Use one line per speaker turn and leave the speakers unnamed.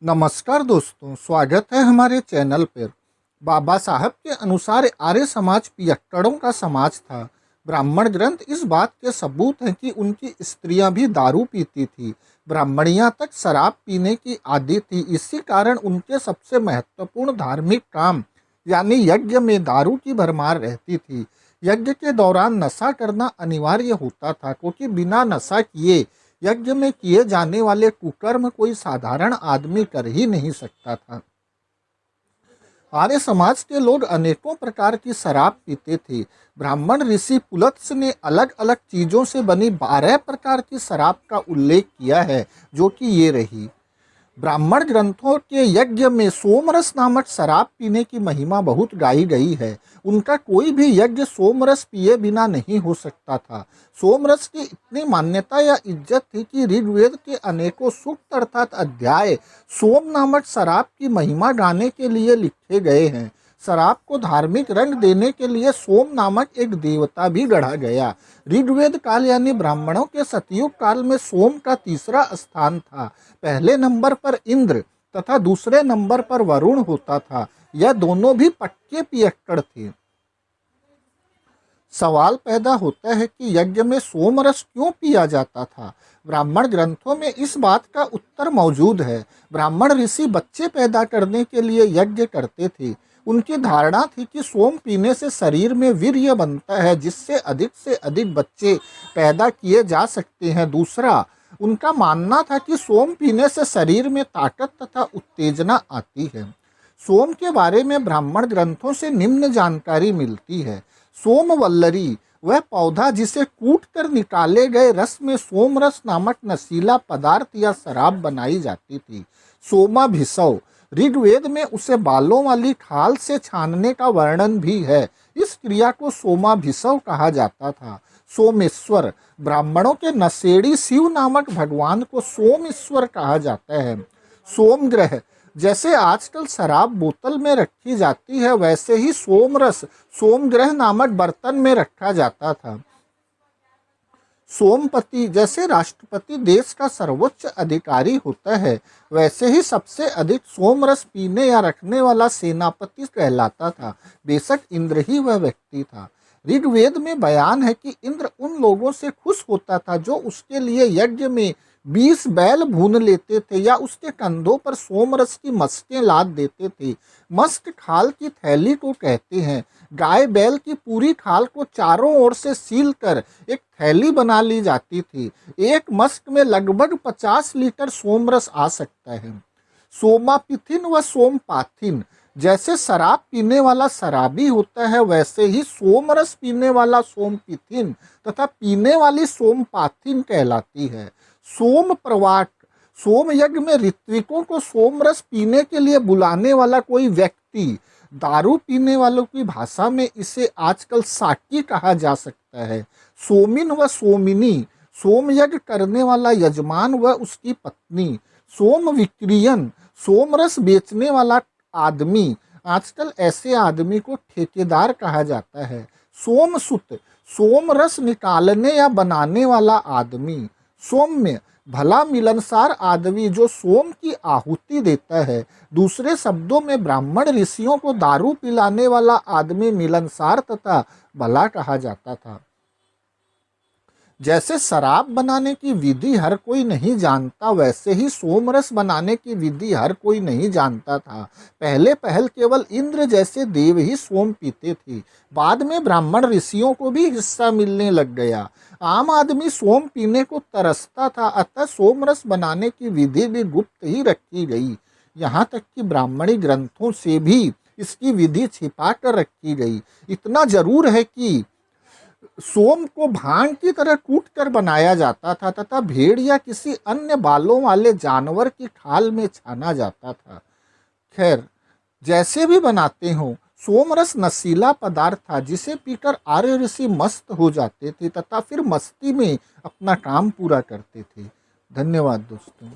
नमस्कार दोस्तों, स्वागत है हमारे चैनल पर। बाबा साहब के अनुसार आर्य समाज पियक्कड़ों का समाज था। ब्राह्मण ग्रंथ इस बात के सबूत हैं कि उनकी स्त्रियां भी दारू पीती थी। ब्राह्मणियां तक शराब पीने की आदी थी। इसी कारण उनके सबसे महत्वपूर्ण धार्मिक काम यानी यज्ञ में दारू की भरमार रहती थी। यज्ञ के दौरान नशा करना अनिवार्य होता था, क्योंकि बिना नशा किए यज्ञ में किए जाने वाले कुकर्म कोई साधारण आदमी कर ही नहीं सकता था। आर्य समाज के लोग अनेकों प्रकार की शराब पीते थे। ब्राह्मण ऋषि पुलत्स्य ने अलग अलग चीजों से बनी 12 प्रकार की शराब का उल्लेख किया है, जो कि ये रही। ब्राह्मण ग्रंथों के यज्ञ में सोमरस नामक शराब पीने की महिमा बहुत गाई गई है। उनका कोई भी यज्ञ सोमरस पिए बिना नहीं हो सकता था। सोमरस की इतनी मान्यता या इज्जत थी कि ऋग्वेद के अनेकों सूक्त अर्थात अध्याय सोम नामक शराब की महिमा गाने के लिए लिखे गए हैं। शराब को धार्मिक रंग देने के लिए सोम नामक एक देवता भी गढ़ा गया। ऋग्वेद काल यानी ब्राह्मणों के सतयुग काल में सोम का तीसरा स्थान था। पहले नंबर पर इंद्र तथा दूसरे नंबर पर वरुण होता था। यह दोनों भी पक्के पियक्कड़ थे। सवाल पैदा होता है कि यज्ञ में सोमरस क्यों पिया जाता था। ब्राह्मण ग्रंथों में इस बात का उत्तर मौजूद है। ब्राह्मण ऋषि बच्चे पैदा करने के लिए यज्ञ करते थे। उनकी धारणा थी कि सोम पीने से शरीर में वीर्य बनता है, जिससे से अधिक बच्चे पैदा किए जा सकते हैं। दूसरा, उनका मानना था कि सोम पीने से शरीर में ताकत तथा उत्तेजना आती है। सोम के बारे में ब्राह्मण ग्रंथों से निम्न जानकारी मिलती है। सोमवल्लरी वह पौधा जिसे कूट कर निकाले गए रस में सोमरस नामक नशीला पदार्थ या शराब बनाई जाती थी। सोमाभिसव ऋग्वेद में उसे बालों वाली खाल से छानने का वर्णन भी है। इस क्रिया को सोमाभिसव कहा जाता था। सोमेश्वर ब्राह्मणों के नशेड़ी शिव नामक भगवान को सोमेश्वर कहा जाता है। सोमग्रह जैसे आजकल शराब बोतल में रखी जाती है, वैसे ही सोमरस सोमग्रह नामक बर्तन में रखा जाता था। सोमपति जैसे राष्ट्रपति देश का सर्वोच्च अधिकारी होता है, वैसे ही सबसे अधिक सोमरस पीने या रखने वाला सेनापति कहलाता था। बेशक इंद्र ही वह व्यक्ति था। ऋग्वेद में बयान है कि इंद्र उन लोगों से खुश होता था जो उसके लिए यज्ञ में 20 बैल भून लेते थे या उसके कंधों पर सोमरस की मस्कें लाद देते थे। मस्क खाल की थैली को कहते हैं। गाय बैल की पूरी खाल को चारों ओर से सील कर एक थैली बना ली जाती थी। एक मस्क में लगभग 50 लीटर सोमरस आ सकता है। सोमापिथिन व सोमपाथिन जैसे शराब पीने वाला शराबी होता है, वैसे ही सोमरस पीने वाला सोमपिथिन तथा पीने वाली सोमपाथिन कहलाती है। सोम प्रवाट सोम यज्ञ में ऋत्विकों को सोमरस पीने के लिए बुलाने वाला कोई व्यक्ति। दारू पीने वालों की भाषा में इसे आजकल साकी कहा जा सकता है। सोमिन व सोमिनी सोम यज्ञ करने वाला यजमान व उसकी पत्नी। सोम विक्रियन सोमरस बेचने वाला आदमी। आजकल ऐसे आदमी को ठेकेदार कहा जाता है। सोमसुत सोमरस निकालने या बनाने वाला आदमी। सौम्य भला मिलनसार आदमी जो सोम की आहुति देता है। दूसरे शब्दों में ब्राह्मण ऋषियों को दारू पिलाने वाला आदमी मिलनसार तथा भला कहा जाता था। जैसे शराब बनाने की विधि हर कोई नहीं जानता, वैसे ही सोमरस बनाने की विधि हर कोई नहीं जानता था। पहले पहल केवल इंद्र जैसे देव ही सोम पीते थे। बाद में ब्राह्मण ऋषियों को भी हिस्सा मिलने लग गया। आम आदमी सोम पीने को तरसता था, अतः सोमरस बनाने की विधि भी गुप्त ही रखी गई। यहाँ तक कि ब्राह्मणी ग्रंथों से भी इसकी विधि छिपा कर रखी गई। इतना जरूर है कि सोम को भांग की तरह कूट कर बनाया जाता था तथा भेड़ या किसी अन्य बालों वाले जानवर की खाल में छाना जाता था। खैर, जैसे भी बनाते हो, सोमरस नशीला पदार्थ था जिसे पीकर आर्य ऋषि मस्त हो जाते थे तथा फिर मस्ती में अपना काम पूरा करते थे। धन्यवाद दोस्तों।